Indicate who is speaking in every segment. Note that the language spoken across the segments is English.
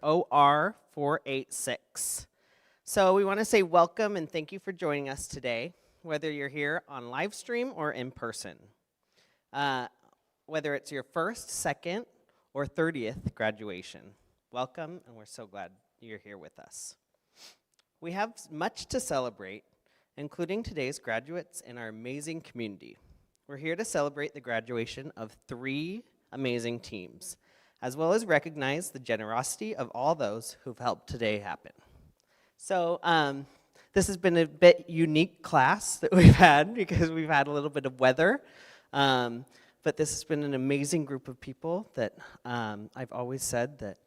Speaker 1: for OR486. So we want to say welcome and thank you for joining us today, whether you're here on live stream or in person. Whether it's your first, second, or 30th graduation, welcome, and we're so glad you're here with us. We have much to celebrate, including today's graduates and our amazing community. We're here to celebrate the graduation of 3 amazing teams, as well as recognize the generosity of all those who've helped today happen. So this has been a bit unique class that we've had because we've had a little bit of weather, but this has been an amazing group of people that I've always said that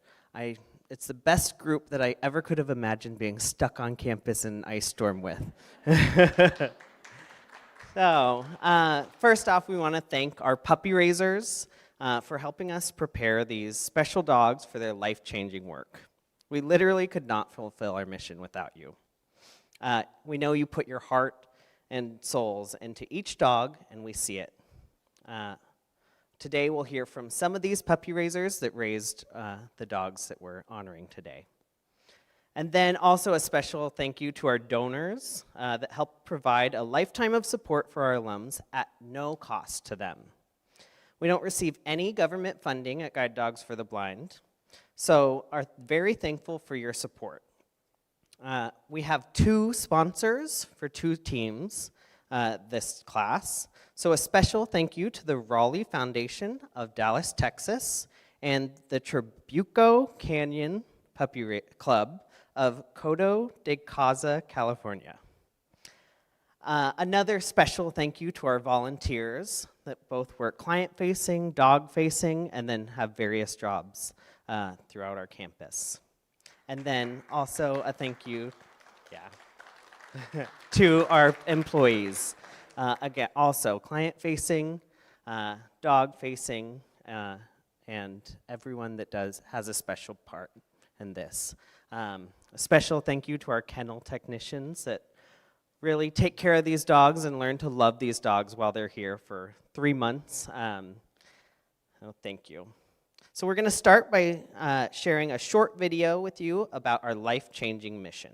Speaker 1: it's the best group that I ever could have imagined being stuck on campus in an ice storm with. So first off, we want to thank our puppy raisers for helping us prepare these special dogs for their life-changing work. We literally could not fulfill our mission without you. We know you put your heart and souls into each dog, and we see it. Today we'll hear from some of these puppy raisers that raised the dogs that we're honoring today. And then also a special thank you to our donors that help provide a lifetime of support for our alums at no cost to them. We don't receive any government funding at Guide Dogs for the Blind, so are very thankful for your support. We have 2 sponsors for 2 teams this class. So a special thank you to the Raleigh Foundation of Dallas, Texas, and the Trabuco Canyon Puppy Club of Coto de Caza, California. Another special thank you to our volunteers that both work client-facing, dog-facing, and then have various jobs throughout our campus. And then also a thank you, to our employees. Again, also client-facing, dog-facing, and everyone that has a special part in this. A special thank you to our kennel technicians that really take care of these dogs and learn to love these dogs while they're here for 3 months. Thank you. So we're going to start by sharing a short video with you about our life-changing mission.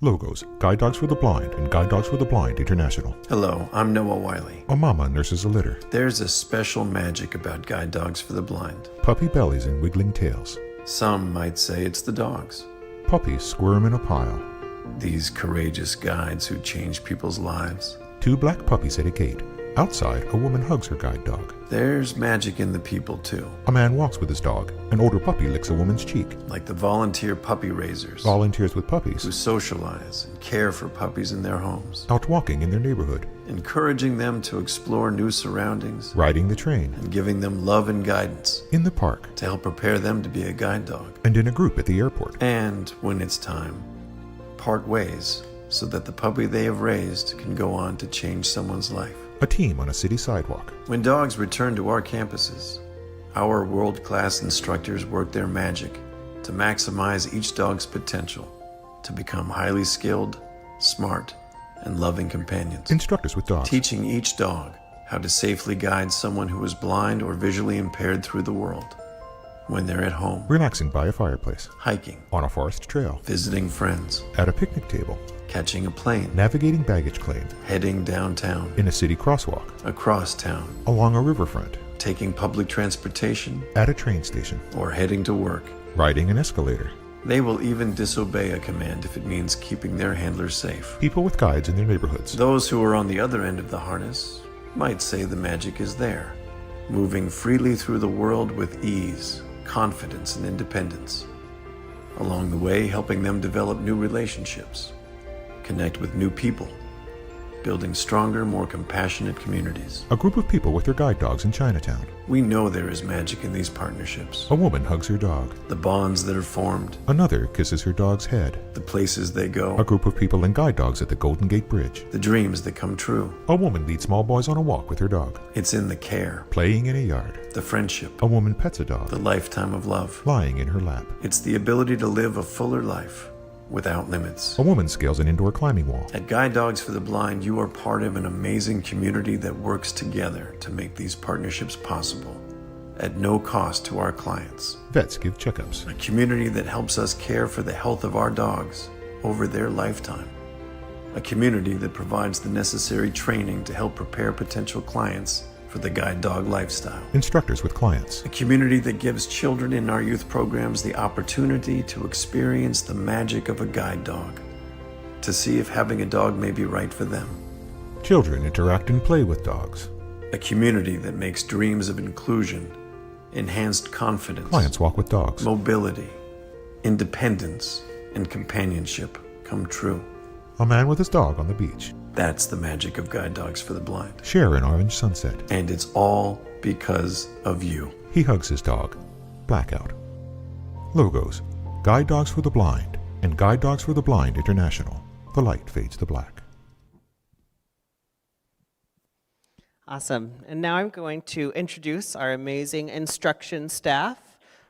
Speaker 2: Logos, Guide Dogs for the Blind and Guide Dogs for the Blind International.
Speaker 3: Hello, I'm Noah Wiley.
Speaker 2: A mama nurses a litter.
Speaker 3: There's a special magic about Guide Dogs for the Blind.
Speaker 2: Puppy bellies and wiggling tails.
Speaker 3: Some might say it's the dogs.
Speaker 2: Puppies squirm in a pile.
Speaker 3: These courageous guides who change people's lives.
Speaker 2: 2 black puppies at a gate. Outside, a woman hugs her guide dog.
Speaker 3: There's magic in the people, too.
Speaker 2: A man walks with his dog. An older puppy licks a woman's cheek.
Speaker 3: Like the volunteer puppy raisers.
Speaker 2: Volunteers with puppies.
Speaker 3: Who socialize and care for puppies in their homes.
Speaker 2: Out walking in their neighborhood.
Speaker 3: Encouraging them to explore new surroundings.
Speaker 2: Riding the train.
Speaker 3: And giving them love and guidance.
Speaker 2: In the park.
Speaker 3: To help prepare them to be a guide dog.
Speaker 2: And in a group at the airport.
Speaker 3: And, when it's time, part ways so that the puppy they have raised can go on to change someone's life.
Speaker 2: A team on a city sidewalk.
Speaker 3: When dogs return to our campuses, our world-class instructors work their magic to maximize each dog's potential to become highly skilled, smart, and loving companions.
Speaker 2: Instructors with dogs.
Speaker 3: Teaching each dog how to safely guide someone who is blind or visually impaired through the world when they're at home.
Speaker 2: Relaxing by a fireplace.
Speaker 3: Hiking.
Speaker 2: On a forest trail.
Speaker 3: Visiting friends.
Speaker 2: At a picnic table.
Speaker 3: Catching a plane.
Speaker 2: Navigating baggage claim.
Speaker 3: Heading downtown.
Speaker 2: In a city crosswalk.
Speaker 3: Across town.
Speaker 2: Along a riverfront.
Speaker 3: Taking public transportation.
Speaker 2: At a train station.
Speaker 3: Or heading to work.
Speaker 2: Riding an escalator.
Speaker 3: They will even disobey a command if it means keeping their handlers safe.
Speaker 2: People with guides in their neighborhoods.
Speaker 3: Those who are on the other end of the harness might say the magic is there, moving freely through the world with ease, confidence, and independence. Along the way, helping them develop new relationships, connect with new people, building stronger, more compassionate communities.
Speaker 2: A group of people with their guide dogs in Chinatown.
Speaker 3: We know there is magic in these partnerships.
Speaker 2: A woman hugs her dog.
Speaker 3: The bonds that are formed.
Speaker 2: Another kisses her dog's head.
Speaker 3: The places they go.
Speaker 2: A group of people and guide dogs at the Golden Gate Bridge.
Speaker 3: The dreams that come true.
Speaker 2: A woman leads small boys on a walk with her dog.
Speaker 3: It's in the care.
Speaker 2: Playing in a yard.
Speaker 3: The friendship.
Speaker 2: A woman pets a dog.
Speaker 3: The lifetime of love.
Speaker 2: Lying in her lap.
Speaker 3: It's the ability to live a fuller life without limits.
Speaker 2: A woman scales an indoor climbing wall.
Speaker 3: At Guide Dogs for the Blind, you are part of an amazing community that works together to make these partnerships possible. at no cost to our clients.
Speaker 2: Vets give checkups.
Speaker 3: A community that helps us care for the health of our dogs over their lifetime. A community that provides the necessary training to help prepare potential clients for the guide dog lifestyle.
Speaker 2: Instructors with clients.
Speaker 3: A community that gives children in our youth programs the opportunity to experience the magic of a guide dog, to see if having a dog may be right for them.
Speaker 2: Children interact and play with dogs.
Speaker 3: A community that makes dreams of inclusion, enhanced confidence,
Speaker 2: Clients walk with dogs.
Speaker 3: mobility, independence, and companionship come true.
Speaker 2: A man with his dog on the beach.
Speaker 3: That's the magic of guide dogs for the blind.
Speaker 2: Share an orange sunset.
Speaker 3: And it's all because of you.
Speaker 2: He hugs his dog. Blackout. Logos. Guide Dogs for the Blind and Guide Dogs for the Blind International. The light fades to black.
Speaker 1: Awesome. And now I'm going to introduce our amazing instruction staff.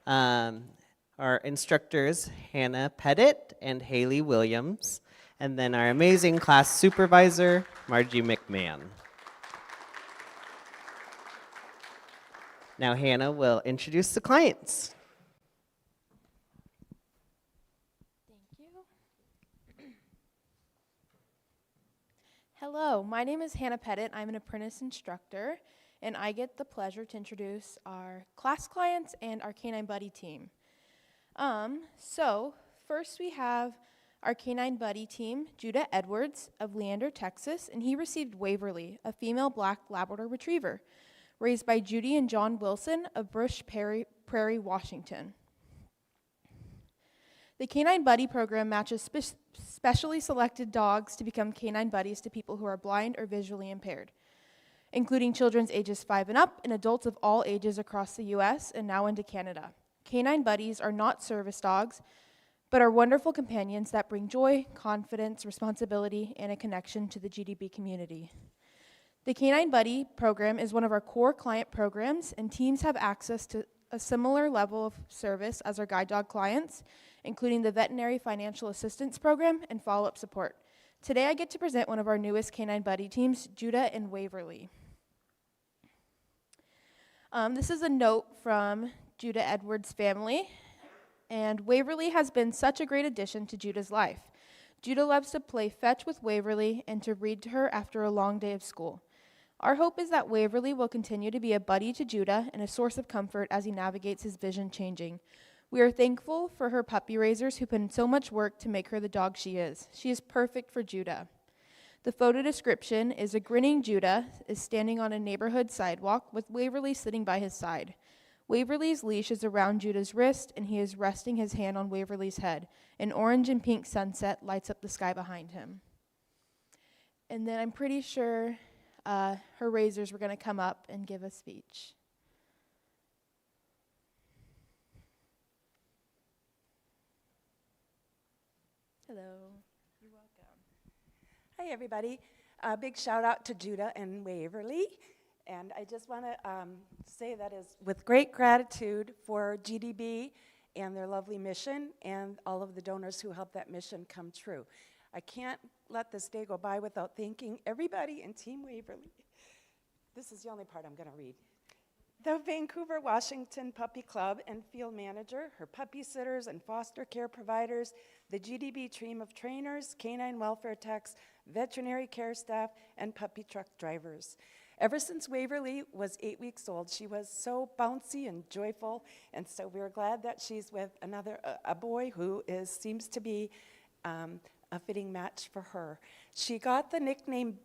Speaker 1: Our instructors, Hannah Pettit and Haley Williams. And then our amazing class supervisor, Margie McMahon. Now Hannah will introduce the clients.
Speaker 4: Thank you. Hello, my name is Hannah Pettit. I'm an apprentice instructor, and I get the pleasure to introduce our class clients and our Canine Buddy team. So first we have our Canine Buddy team, Judah Edwards of Leander, Texas, and he received Waverly, a female black Labrador Retriever, raised by Judy and John Wilson of Brush Prairie, Washington. The Canine Buddy program matches specially selected dogs to become canine buddies to people who are blind or visually impaired, including children's ages 5 and up and adults of all ages across the U.S. and now into Canada. Canine Buddies are not service dogs, but are wonderful companions that bring joy, confidence, responsibility, and a connection to the GDB community. The Canine Buddy program is one of our core client programs, and teams have access to a similar level of service as our guide dog clients, including the Veterinary Financial Assistance Program and follow-up support. Today I get to present one of our newest Canine Buddy teams, Judah and Waverly. This is a note from Judah Edwards' family. And Waverly has been such a great addition to Judah's life. Judah loves to play fetch with Waverly and to read to her after a long day of school. Our hope is that Waverly will continue to be a buddy to Judah and a source of comfort as he navigates his vision changing. We are thankful for her puppy raisers who put in so much work to make her the dog she is. She is perfect for Judah. The photo description is a grinning Judah is standing on a neighborhood sidewalk with Waverly sitting by his side. Waverly's leash is around Judah's wrist, and he is resting his hand on Waverly's head. An orange and pink sunset lights up the sky behind him. And then I'm pretty sure her raisers were going to come up and give a speech. Hello.
Speaker 5: You're welcome. Hi, everybody. A big shout out to Judah and Waverly. And I just want to say that is with great gratitude for GDB and their lovely mission and all of the donors who helped that mission come true. I can't let this day go by without thanking everybody in Team Waverly. This is the only part I'm going to read. The Vancouver, Washington Puppy Club and field manager, her puppy sitters and foster care providers, the GDB team of trainers, canine welfare techs, veterinary care staff, and puppy truck drivers. Ever since Waverly was 8 weeks old, she was so bouncy and joyful, and so we're glad that she's with a boy who seems to be a fitting match for her. She got the nickname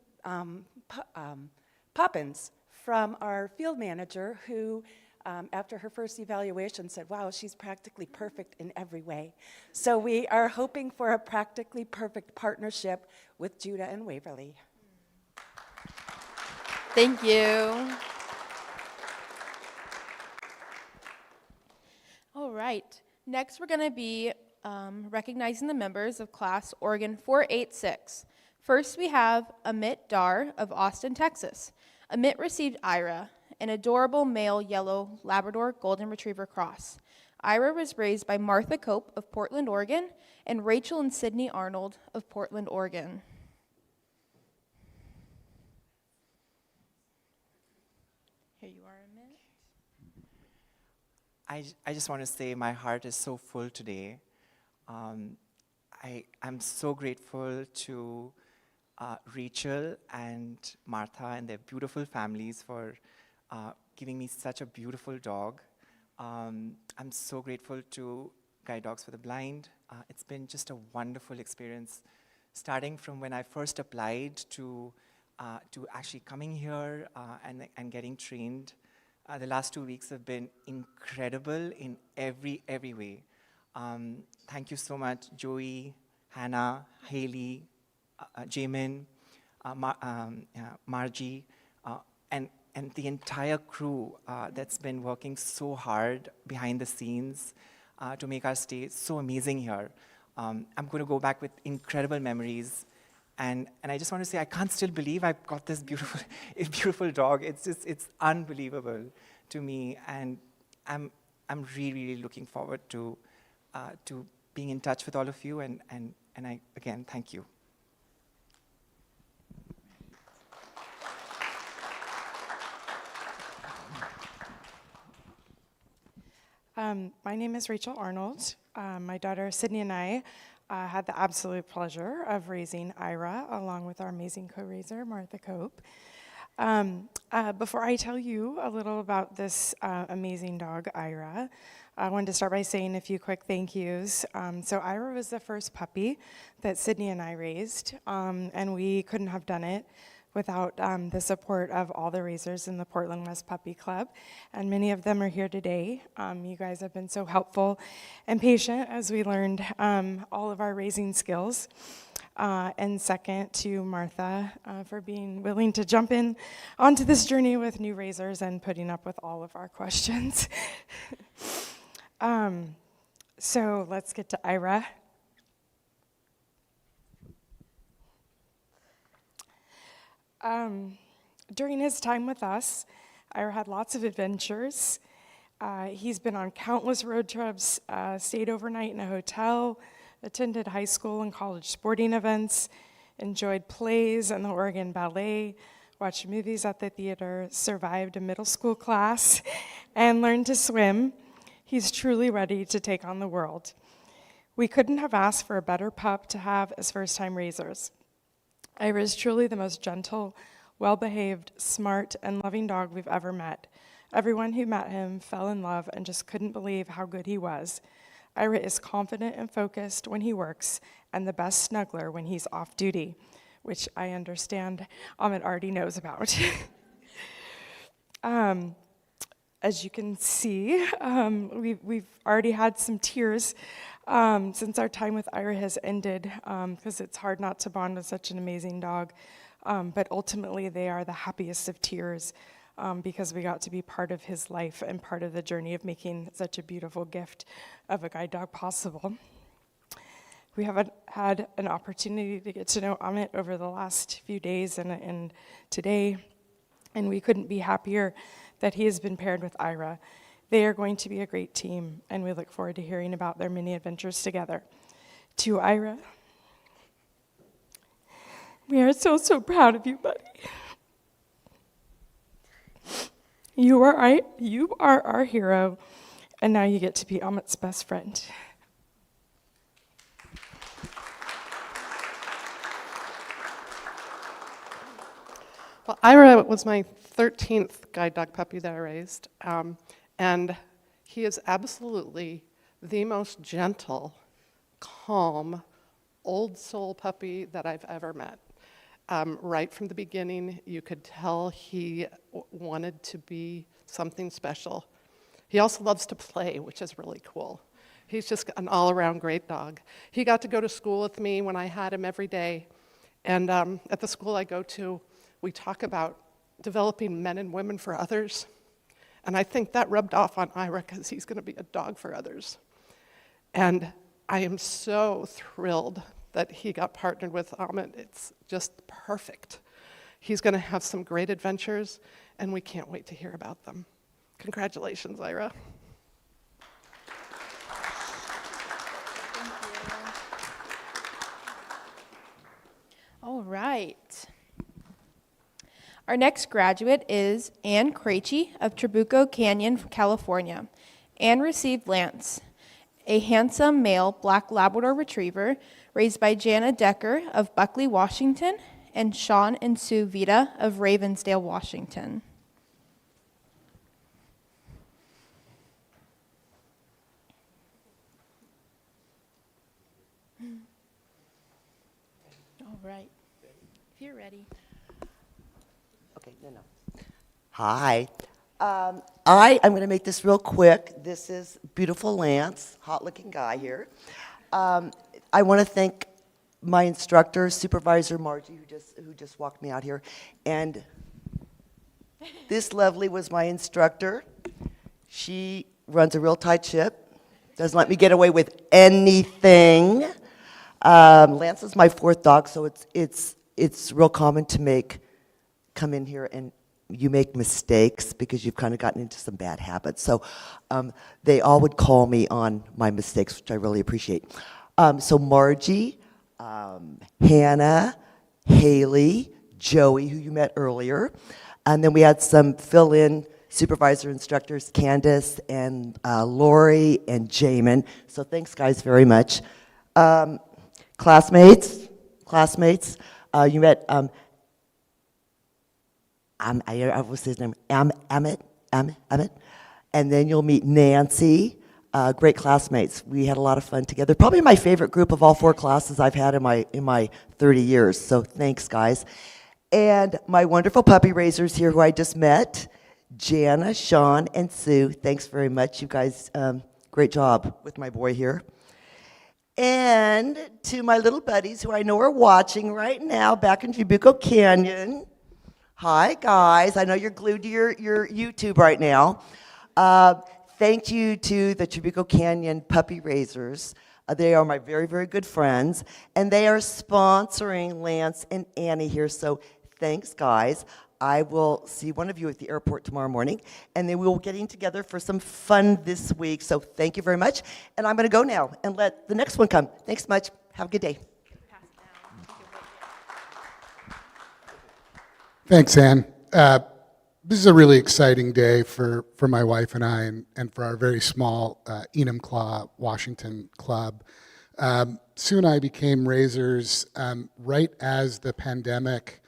Speaker 5: Poppins from our field manager who, after her first evaluation, said, wow, she's practically perfect in every way. So we are hoping for a practically perfect partnership with Judah and Waverly.
Speaker 4: Thank you. All right. Next, we're going to be recognizing the members of class OR486. First, we have Amit Dar of Austin, Texas. Amit received Ira, an adorable male yellow Labrador Golden Retriever cross. Ira was raised by Martha Cope of Portland, Oregon, and Rachel and Sydney Arnold of Portland, Oregon. Here you are, Amit.
Speaker 6: I just want to say my heart is so full today. I'm so grateful to Rachel and Martha and their beautiful families for giving me such a beautiful dog. I'm so grateful to Guide Dogs for the Blind. It's been just a wonderful experience, starting from when I first applied to actually coming here and getting trained. The last 2 weeks have been incredible in every way. Thank you so much, Joey, Hannah, Haley, Jamin, Margie, and the entire crew that's been working so hard behind the scenes to make our stay so amazing here. I'm going to go back with incredible memories. And I just want to say, I can't still believe I've got this beautiful dog. It's unbelievable to me, and I'm really looking forward to being in touch with all of you. And I again thank you.
Speaker 7: My name is Rachel Arnold. My daughter Sydney and I had the absolute pleasure of raising Ira along with our amazing co-raiser, Martha Cope. Before I tell you a little about this amazing dog, Ira, I wanted to start by saying a few quick thank yous. So Ira was the first puppy that Sydney and I raised, and we couldn't have done it without the support of all the raisers in the Portland West Puppy Club, and many of them are here today. You guys have been so helpful and patient as we learned all of our raising skills. And second to Martha for being willing to jump in onto this journey with new raisers and putting up with all of our questions. So let's get to Ira. During his time with us, Ira had lots of adventures. He's been on countless road trips, stayed overnight in a hotel, attended high school and college sporting events, enjoyed plays in the Oregon Ballet, watched movies at the theater, survived a middle school class, and learned to swim. He's truly ready to take on the world. We couldn't have asked for a better pup to have as first-time raisers. Ira is truly the most gentle, well-behaved, smart, and loving dog we've ever met. Everyone who met him fell in love and just couldn't believe how good he was. Ira is confident and focused when he works, and the best snuggler when he's off duty, which I understand Amit already knows about. As you can see, we've already had some tears since our time with Ira has ended, because it's hard not to bond with such an amazing dog. But ultimately, they are the happiest of tears because we got to be part of his life and part of the journey of making such a beautiful gift of a guide dog possible. We have had an opportunity to get to know Amit over the last few days and today, and we couldn't be happier that he has been paired with Ira. They are going to be a great team, and we look forward to hearing about their many adventures together. To Ira, we are so proud of you, buddy. You are our hero, and now you get to be Amit's best friend.
Speaker 8: Well, Ira was my 13th guide dog puppy that I raised, and he is absolutely the most gentle, calm, old soul puppy that I've ever met. Right from the beginning, you could tell he wanted to be something special. He also loves to play, which is really cool. He's just an all-around great dog. He got to go to school with me when I had him every day, and at the school I go to, we talk about developing men and women for others, and I think that rubbed off on Ira because he's going to be a dog for others. And I am so thrilled that he got partnered with Amit. It's just perfect. He's going to have some great adventures, and we can't wait to hear about them. Congratulations, Ira.
Speaker 4: All right. Our next graduate is Ann Krejci of Trabuco Canyon, California. Anne received Lance, a handsome male black Labrador retriever raised by Jana Decker of Buckley, Washington, and Sean and Sue Vita of Ravensdale, Washington. All right. If you're ready.
Speaker 9: Okay, no. Hi. I'm going to make this real quick. This is beautiful Lance, hot-looking guy here. I want to thank my instructor, Supervisor Margie, who just walked me out here. And this lovely was my instructor. She runs a real tight ship, doesn't let me get away with anything. Lance is my fourth dog, so it's real common to come in here and you make mistakes because you've kind of gotten into some bad habits. So they all would call me on my mistakes, which I really appreciate. So Margie, Hannah, Haley, Joey, who you met earlier, and then we had some fill-in supervisor instructors, Candace and Lori and Jamin. So thanks, guys, very much. Classmates, you met, I was his name, Emmett, and then you'll meet Nancy, great classmates. We had a lot of fun together. Probably my favorite group of all 4 classes I've had in my 30 years, so thanks, guys. And my wonderful puppy raisers here who I just met, Jana, Sean, and Sue. Thanks very much, you guys. Great job with my boy here. And to my little buddies who I know are watching right now back in Trabuco Canyon. Hi, guys. I know you're glued to your YouTube right now. Thank you to the Trabuco Canyon puppy raisers. They are my very, very good friends, and they are sponsoring Lance and Annie here, so thanks, guys. I will see one of you at the airport tomorrow morning, and then we will getting together for some fun this week, so thank you very much. And I'm going to go now and let the next one come. Thanks much. Have a good day.
Speaker 10: Thanks, Ann. This is a really exciting day for my wife and I and for our very small Enumclaw, Washington club. Sue and I became raisers right as the pandemic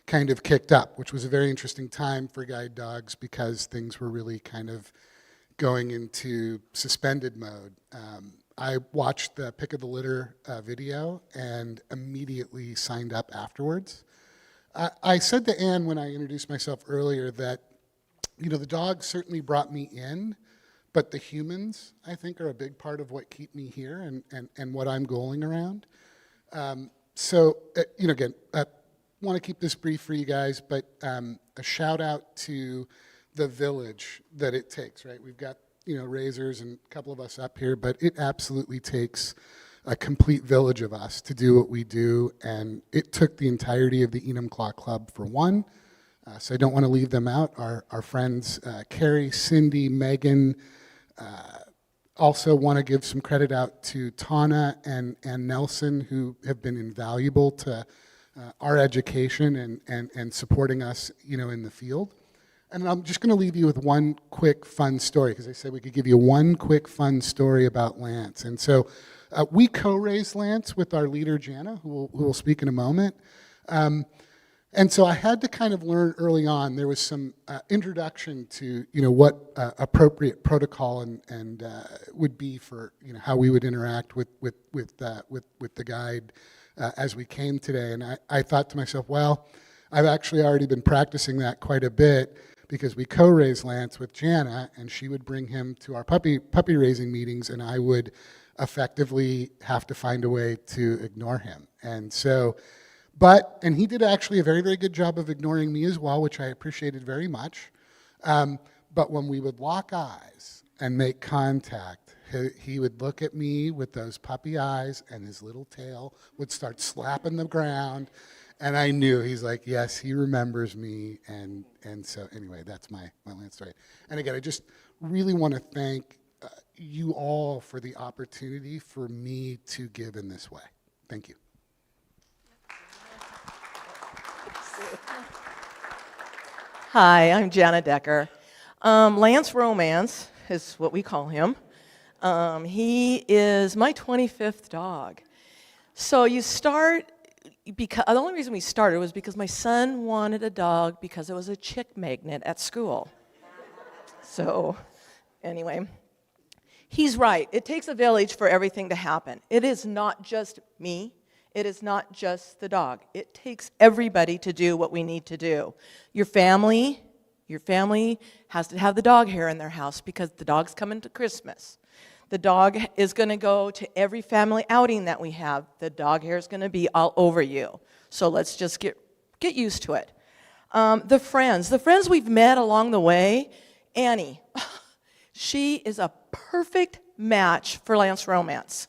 Speaker 10: kind of kicked up, which was a very interesting time for guide dogs because things were really kind of going into suspended mode. I watched the Pick of the Litter video and immediately signed up afterwards. I said to Ann when I introduced myself earlier that, you know, the dogs certainly brought me in, but the humans, I think, are a big part of what keep me here and what I'm going around. So, you know, again, want to keep this brief for you guys, but a shout out to the village that it takes, right? We've got, you know, raisers and a couple of us up here, but it absolutely takes a complete village of us to do what we do, and it took the entirety of the Enumclaw Club for one, so I don't want to leave them out. Our friends Carrie, Cindy, Megan, also want to give some credit out to Tana and Nelson, who have been invaluable to our education and supporting us, you know, in the field. And I'm just going to leave you with one quick fun story, because I said we could give you one quick fun story about Lance. And so we co-raised Lance with our leader, Jana, who will speak in a moment. And so I had to kind of learn early on, there was some introduction to, you know, what appropriate protocol and would be for, you know, how we would interact with the guide as we came today. And I thought to myself, well, I've actually already been practicing that quite a bit, because we co-raised Lance with Jana, and she would bring him to our puppy raising meetings, and I would effectively have to find a way to ignore him. And so, and he did actually a very, very good job of ignoring me as well, which I appreciated very much. But when we would lock eyes and make contact, he would look at me with those puppy eyes, and his little tail would start slapping the ground. And I knew, he's like, yes, he remembers me. And so anyway, that's my Lance story. And again, I just really want to thank you all for the opportunity for me to give in this way. Thank you.
Speaker 11: Hi, I'm Jana Decker. Lance Romance is what we call him. He is my 25th dog. So you start, because the only reason we started was because my son wanted a dog because it was a chick magnet at school. So anyway, he's right. It takes a village for everything to happen. It is not just me. It is not just the dog. It takes everybody to do what we need to do. Your family has to have the dog hair in their house because the dog's coming to Christmas. The dog is going to go to every family outing that we have. The dog hair is going to be all over you. So let's just get used to it. The friends we've met along the way, Annie, she is a perfect match for Lance Romance.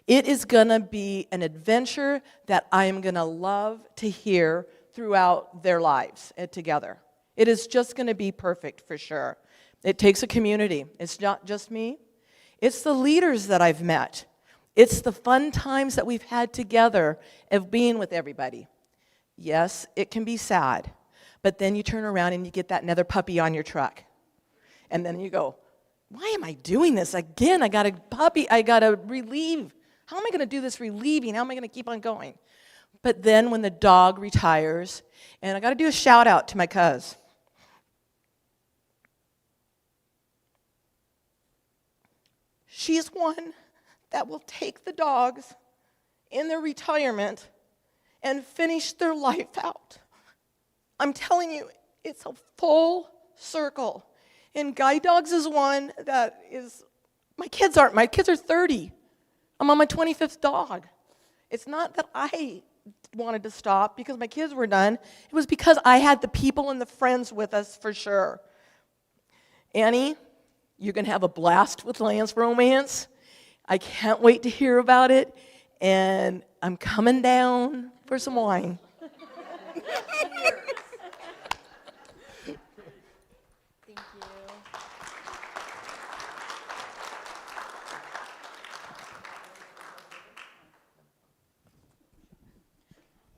Speaker 11: It is going to be an adventure that I am going to love to hear throughout their lives together. It is just going to be perfect for sure. It takes a community. It's not just me. It's the leaders that I've met. It's the fun times that we've had together of being with everybody. Yes, it can be sad, but then you turn around and you get that another puppy on your truck. And then you go, why am I doing this again? I got a puppy, I got to relieve. How am I going to do this relieving? How am I going to keep on going? But then when the dog retires, and I got to do a shout out to my cuz. She's one that will take the dogs in their retirement and finish their life out. I'm telling you, it's a full circle. And Guide Dogs is one that is, my kids are 30. I'm on my 25th dog. It's not that I wanted to stop because my kids were done. It was because I had the people and the friends with us for sure. Annie, you're going to have a blast with Lance Romance. I can't wait to hear about it. And I'm coming down for some wine.
Speaker 4: Thank you.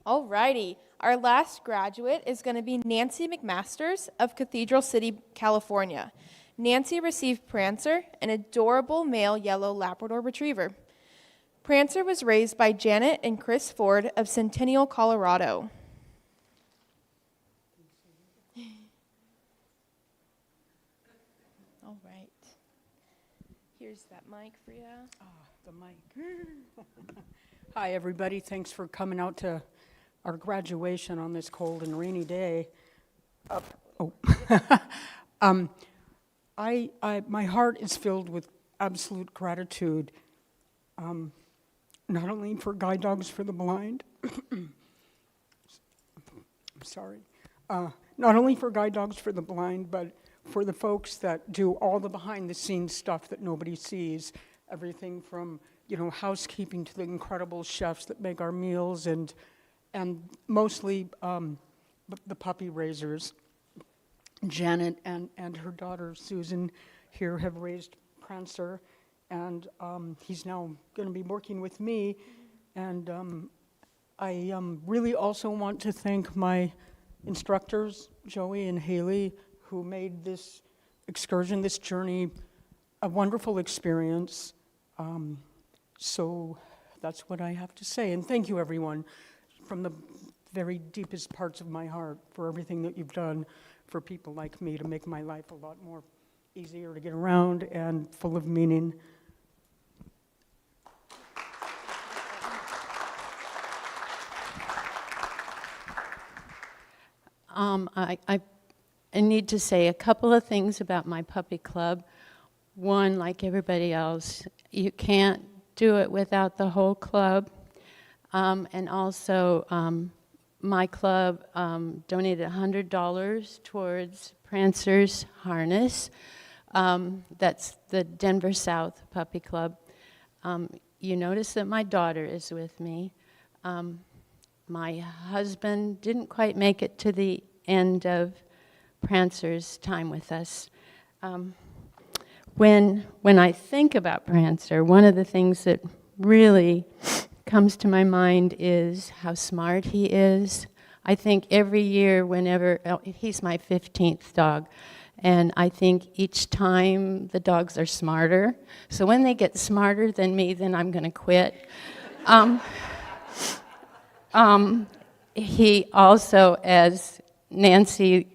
Speaker 4: Alrighty, our last graduate is going to be Nancy McMasters of Cathedral City, California. Nancy received Prancer, an adorable male yellow Labrador retriever. Prancer was raised by Janet and Chris Ford of Centennial, Colorado. All right. Here's that mic for you.
Speaker 12: The mic. Hi, everybody. Thanks for coming out to our graduation on this cold and rainy day. My heart is filled with absolute gratitude, not only for Guide Dogs for the Blind, not only for Guide Dogs for the Blind, but for the folks that do all the behind-the-scenes stuff that nobody sees, everything from, housekeeping to the incredible chefs that make our meals, and mostly the puppy raisers. Janet and her daughter Susan here have raised Prancer, and he's now going to be working with me. And I really also want to thank my instructors, Joey and Haley, who made this excursion, this journey, a wonderful experience. So that's what I have to say. And thank you, everyone, from the very deepest parts of my heart for everything that you've done for people like me to make my life a lot more easier to get around and full of meaning.
Speaker 13: I need to say a couple of things about my puppy club. One, like everybody else, you can't do it without the whole club. And also, my club donated $100 towards Prancer's harness. That's the Denver South Puppy Club. You notice that my daughter is with me. My husband didn't quite make it to the end of Prancer's time with us. When I think about Prancer, one of the things that really comes to my mind is how smart he is. I think every year, he's my 15th dog, And I think each time the dogs are smarter. So when they get smarter than me, then I'm going to quit. He also, as Nancy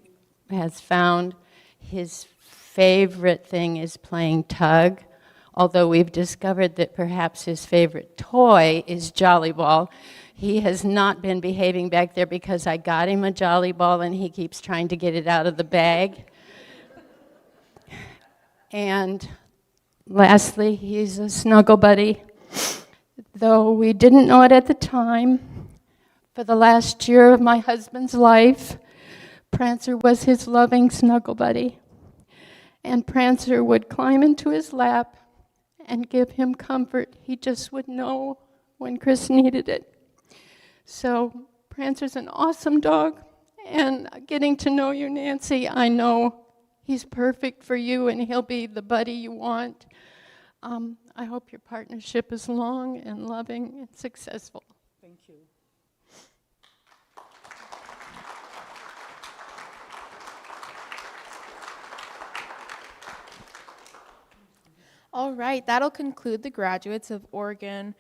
Speaker 13: has found, his favorite thing is playing tug, although we've discovered that perhaps his favorite toy is Jolly Ball. He has not been behaving back there because I got him a Jolly Ball and he keeps trying to get it out of the bag. And lastly, he's a snuggle buddy. Though we didn't know it at the time, for the last year of my husband's life, Prancer was his loving snuggle buddy. And Prancer would climb into his lap and give him comfort. He just would know when Chris needed it. So Prancer's an awesome dog, and getting to know you, Nancy, I know he's perfect for you and he'll be the buddy you want. I hope your partnership is long and loving and successful.
Speaker 12: Thank you.
Speaker 4: All right, that'll conclude the graduates of Oregon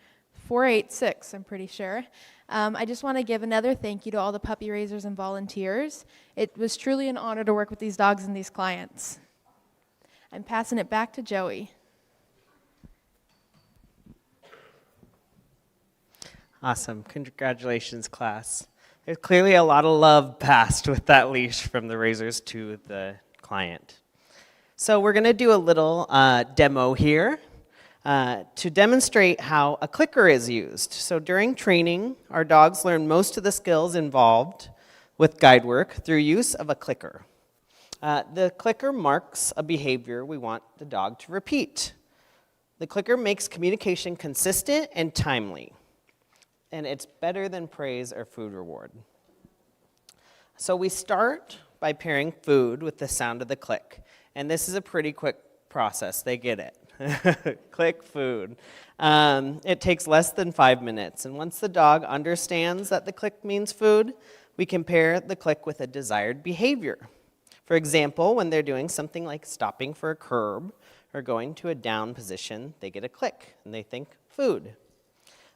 Speaker 4: 486, I'm pretty sure. I just want to give another thank you to all the puppy raisers and volunteers. It was truly an honor to work with these dogs and these clients. I'm passing it back to Joey.
Speaker 1: Awesome. Congratulations, class. There's clearly a lot of love passed with that leash from the raisers to the client. So we're going to do a little demo here to demonstrate how a clicker is used. So during training, our dogs learn most of the skills involved with guide work through use of a clicker. The clicker marks a behavior we want the dog to repeat. The clicker makes communication consistent and timely, and it's better than praise or food reward. So we start by pairing food with the sound of the click. And this is a pretty quick process. They get it. Click food. It takes less than 5 minutes. And once the dog understands that the click means food, we can pair the click with a desired behavior. For example, when they're doing something like stopping for a curb or going to a down position, they get a click and they think food.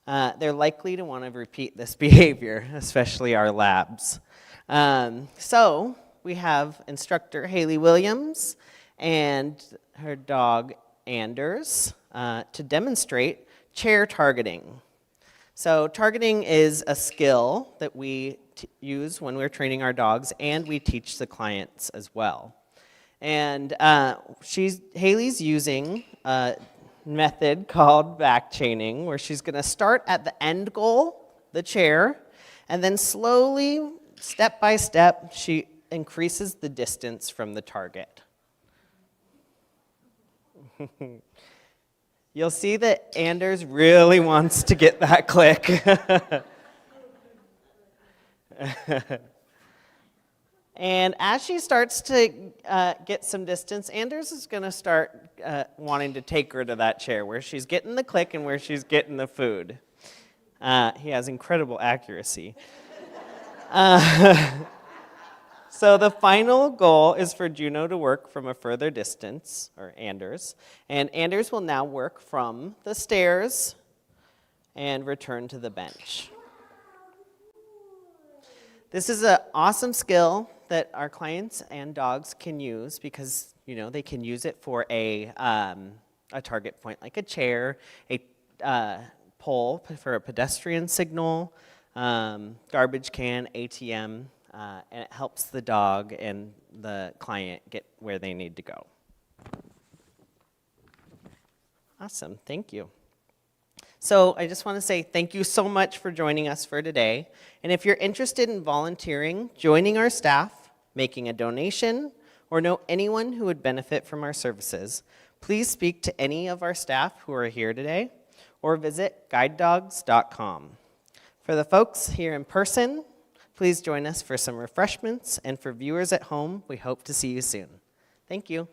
Speaker 1: They're likely to want to repeat this behavior, especially our labs. So we have instructor Haley Williams and her dog Anders to demonstrate chair targeting. So targeting is a skill that we use when we're training our dogs, and we teach the clients as well. And Haley's using a method called back chaining, where she's going to start at the end goal, the chair, and then slowly, step by step, she increases the distance from the target. You'll see that Anders really wants to get that click. And as she starts to get some distance, Anders is going to start wanting to take her to that chair where she's getting the click and where she's getting the food. He has incredible accuracy. So the final goal is for Juno to work from a further distance, or Anders, and Anders will now work from the stairs and return to the bench. This is an awesome skill that our clients and dogs can use because, you know, they can use it for a target point like a chair, a pole for a pedestrian signal, garbage can, ATM, and it helps the dog and the client get where they need to go. Awesome, thank you. So I just want to say thank you so much for joining us for today. And if you're interested in volunteering, joining our staff, making a donation, or know anyone who would benefit from our services, please speak to any of our staff who are here today or visit guidedogs.com. For the folks here in person, please join us for some refreshments, and for viewers at home, we hope to see you soon. Thank you.